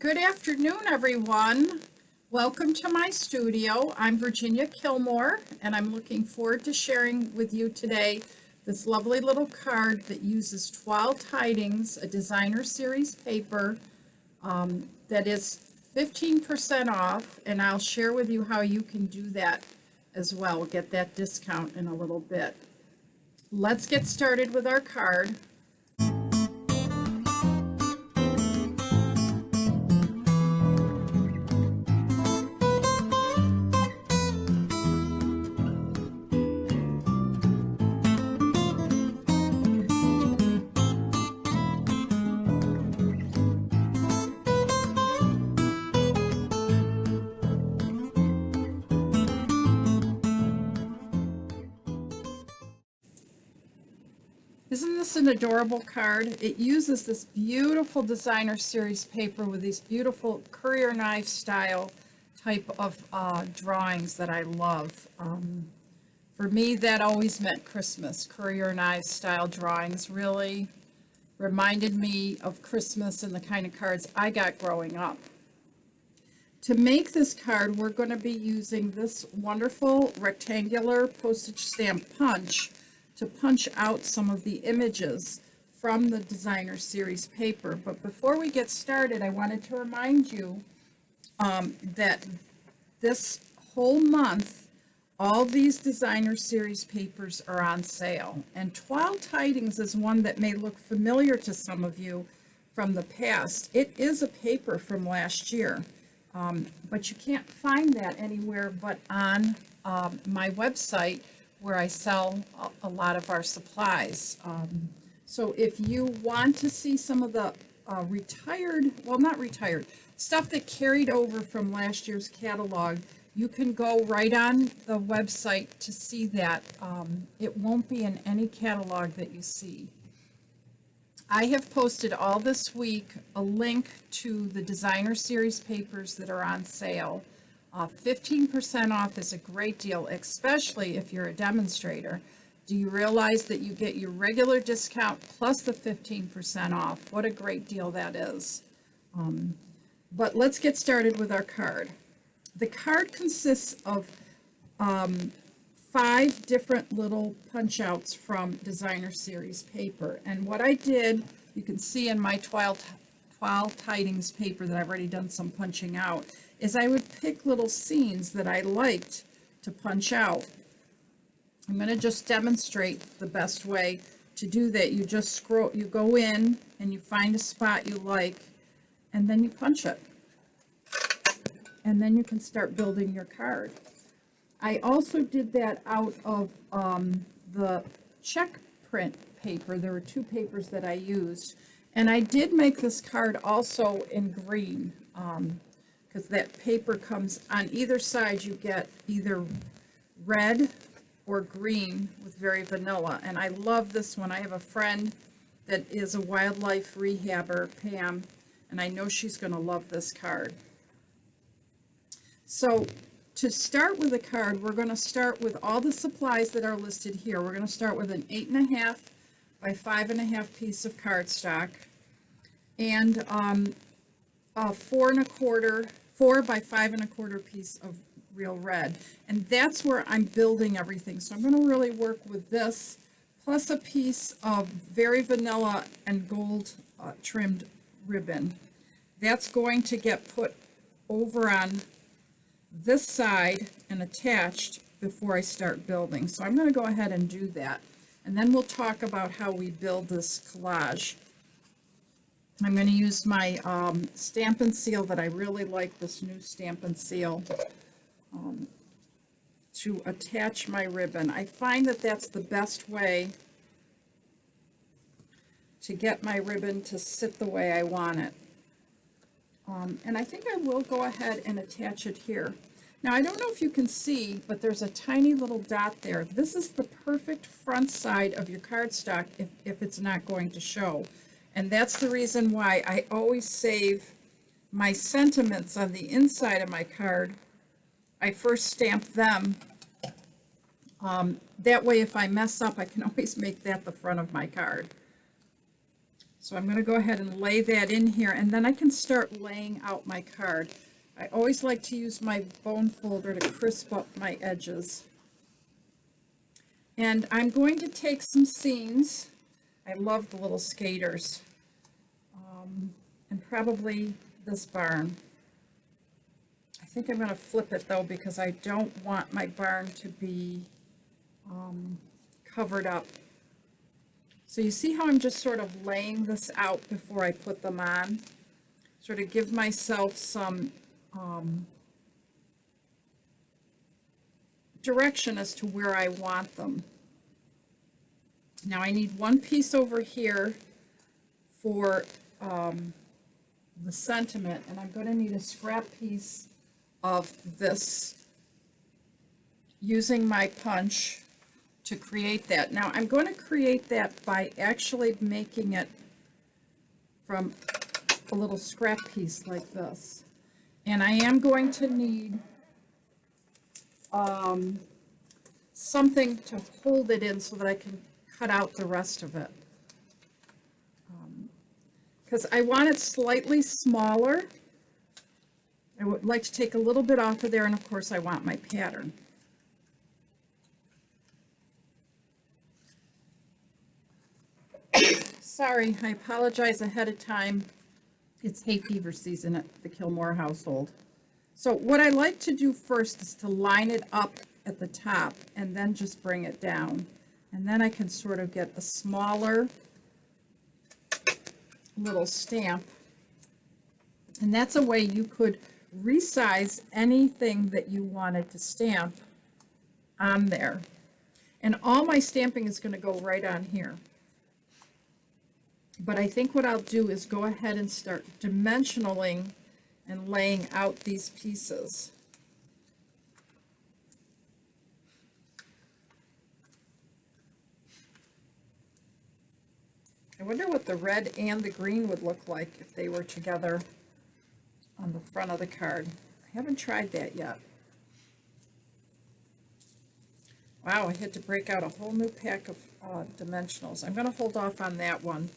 Good afternoon, everyone. Welcome to my studio. I'm Virginia Kilmore, and I'm looking forward to sharing with you today this lovely little card that uses 12 Tidings, a designer series paper that is 15% off, and I'll share with you how you can do that as well. Get that discount in a little bit. Let's get started with our card. Isn't this an adorable card? It uses this beautiful designer series paper with these beautiful courier knife style type of drawings that I love. For me, that always meant Christmas. Courier knife style drawings really reminded me of Christmas and the kind of cards I got growing up. To make this card, we're going to be using this wonderful rectangular postage stamp punch to punch out some of the images from the designer series paper. But before we get started, I wanted to remind you that this whole month, all these designer series papers are on sale. And 12 Tidings is one that may look familiar to some of you from the past. It is a paper from last year, but you can't find that anywhere but on my website, where I sell a lot of our supplies. So if you want to see some of the not retired, stuff that carried over from last year's catalog, you can go right on the website to see that. It won't be in any catalog that you see. I have posted all this week a link to the designer series papers that are on sale. 15% off is a great deal, especially if you're a demonstrator. Do you realize that you get your regular discount plus the 15% off? What a great deal that is. But let's get started with our card. The card consists of 5 different little punch outs from designer series paper. And what I did, you can see in my 12 Tidings paper that I've already done some punching out, is I would pick little scenes that I liked to punch out. I'm going to just demonstrate the best way to do that. You just scroll, you go in and you find a spot you like, and then you punch it. And then you can start building your card. I also did that out of the check print paper. There were 2 papers that I used. And I did make this card also in green, because that paper comes on either side. You get either red or green with very vanilla. And I love this one. I have a friend that is a wildlife rehabber, Pam, and I know she's going to love this card. So to start with the card, we're going to start with all the supplies that are listed here. We're going to start with an 8.5 by 5.5 piece of cardstock and a 4 by 5.25 piece of real red. And that's where I'm building everything. So I'm going to really work with this, plus a piece of very vanilla and gold trimmed ribbon. That's going to get put over on this side and attached before I start building. So I'm going to go ahead and do that. And then we'll talk about how we build this collage. I'm going to use my Stamp and Seal that I really like, this new Stamp and Seal, to attach my ribbon. I find that that's the best way to get my ribbon to sit the way I want it. And I think I will go ahead and attach it here. Now, I don't know if you can see, but there's a tiny little dot there. This is the perfect front side of your cardstock if it's not going to show. And that's the reason why I always save my sentiments on the inside of my card. I first stamp them. That way, if I mess up, I can always make that the front of my card. So I'm going to go ahead and lay that in here, and then I can start laying out my card. I always like to use my bone folder to crisp up my edges. And I'm going to take some scenes. I love the little skaters. And probably this barn. I think I'm going to flip it though, because I don't want my barn to be covered up. So you see how I'm just sort of laying this out before I put them on? Sort of give myself some direction as to where I want them. Now I need one piece over here for the sentiment, and I'm going to need a scrap piece of this using my punch to create that. Now I'm going to create that by actually making it from a little scrap piece like this. And I am going to need something to hold it in so that I can cut out the rest of it. Because I want it slightly smaller. I would like to take a little bit off of there, and of course I want my pattern. Sorry, I apologize ahead of time. It's hay fever season at the Kilmore household. So what I like to do first is to line it up at the top and then just bring it down. And then I can sort of get a smaller little stamp. And that's a way you could resize anything that you wanted to stamp on there. And all my stamping is going to go right on here. But I think what I'll do is go ahead and start dimensionaling and laying out these pieces. I wonder what the red and the green would look like if they were together on the front of the card. I haven't tried that yet. Wow, I had to break out a whole new pack of dimensionals. I'm going to hold off on that one,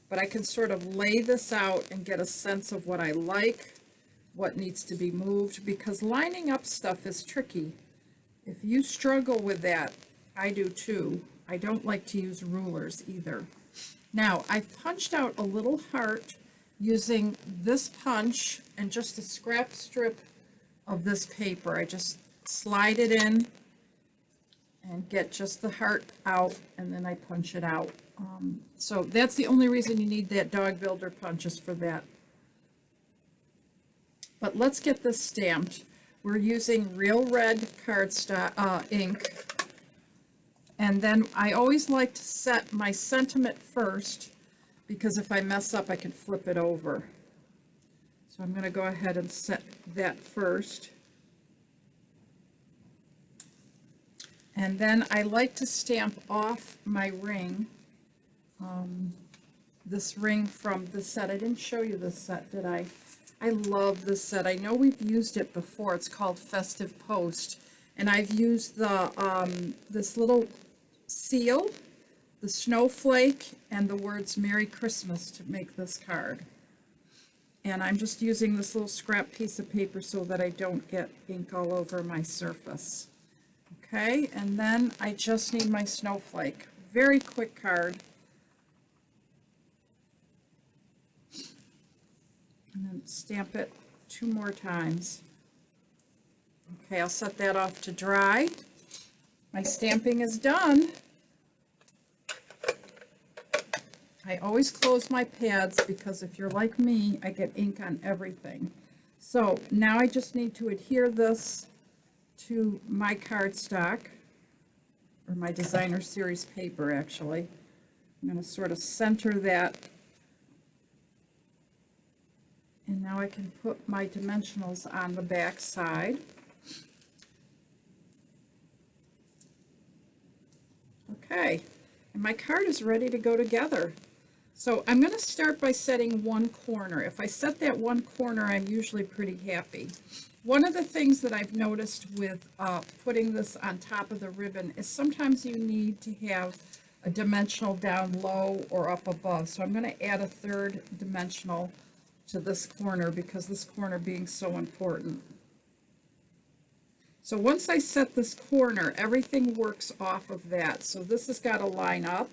but I can sort of lay this out and get a sense of what I like, what needs to be moved, because lining up stuff is tricky. If you struggle with that, I do too. I don't like to use rulers either. Now, I've punched out a little heart using this punch and just a scrap strip of this paper. I just slide it in and get just the heart out, and then I punch it out. So that's the only reason you need that dog builder punch, is for that. But let's get this stamped. We're using real red cardstock ink. And then I always like to set my sentiment first, because if I mess up, I can flip it over. So I'm going to go ahead and set that first. And then I like to stamp off my ring. This ring from the set. I didn't show you this set, did I? I love this set. I know we've used it before. It's called Festive Post. And I've used the this little seal, the snowflake, and the words Merry Christmas to make this card. And I'm just using this little scrap piece of paper so that I don't get ink all over my surface. Okay, and then I just need my snowflake. Very quick card. And then stamp it 2 more times. Okay, I'll set that off to dry. My stamping is done. I always close my pads because if you're like me, I get ink on everything. So now I just need to adhere this to my cardstock, or my designer series paper actually. I'm going to sort of center that. And now I can put my dimensionals on the back side. Okay, and my card is ready to go together. So I'm going to start by setting one corner. If I set that one corner, I'm usually pretty happy. One of the things that I've noticed with putting this on top of the ribbon is sometimes you need to have a dimensional down low or up above. So I'm going to add a third dimensional to this corner because this corner being so important. So once I set this corner, everything works off of that. So this has got to line up.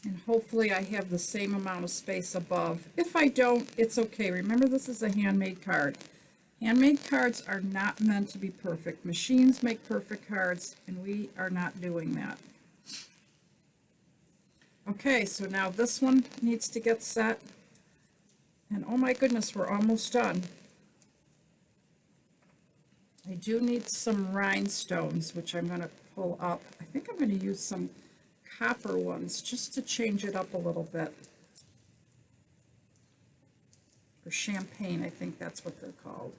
And hopefully I have the same amount of space above. If I don't, it's okay. Remember, this is a handmade card. Handmade cards are not meant to be perfect. Machines make perfect cards, and we are not doing that. Okay, so now this one needs to get set. And oh my goodness, we're almost done. I do need some rhinestones, which I'm going to pull up. I think I'm going to use some copper ones just to change it up a little bit. Or champagne, I think that's what they're called.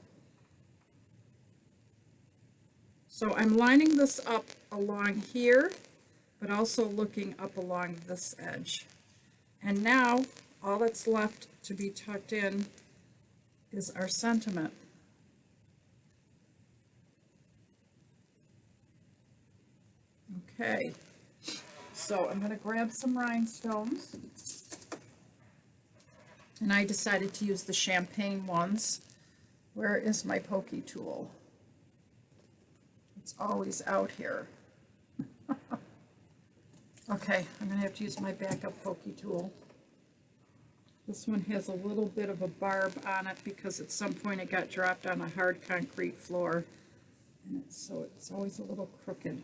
So I'm lining this up along here, but also looking up along this edge. And now all that's left to be tucked in is our sentiment. Okay, so I'm going to grab some rhinestones, and I decided to use the champagne ones. Where is my pokey tool? It's always out here. Okay, I'm going to have to use my backup pokey tool. This one has a little bit of a barb on it because at some point it got dropped on a hard concrete floor, and it's always a little crooked.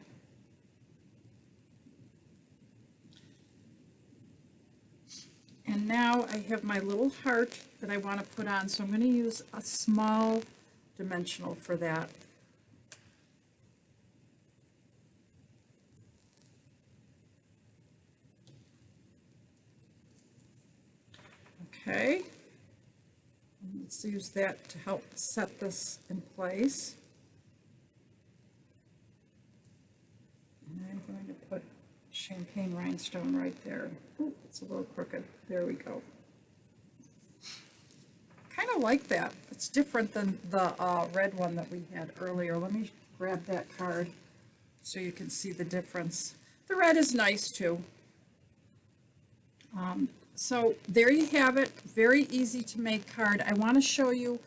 And now I have my little heart that I want to put on, so I'm going to use a small dimensional for that. Okay, and let's use that to help set this in place. And I'm going to put champagne rhinestone right there. Ooh, it's a little crooked. There we go. Kind of like that. It's different than the red one that we had earlier. Let me grab that card so you can see the difference. The red is nice too. So there you have it. Very easy to make card. I want to show you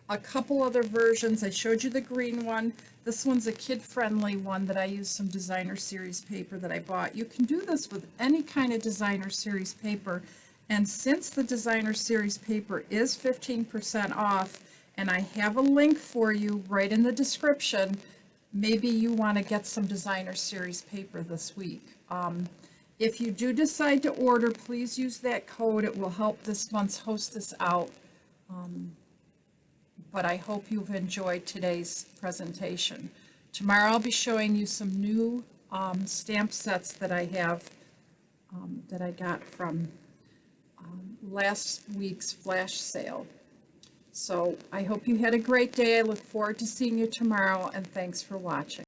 a couple other versions. I showed you the green one. This one's a kid-friendly one that I used some designer series paper that I bought. You can do this with any kind of designer series paper. And since the designer series paper is 15% off, and I have a link for you right in the description, maybe you want to get some designer series paper this week. If you do decide to order, please use that code. It will help this month's hostess out. But I hope you've enjoyed today's presentation. Tomorrow I'll be showing you some new stamp sets that I have that I got from last week's flash sale. So I hope you had a great day. I look forward to seeing you tomorrow, and thanks for watching.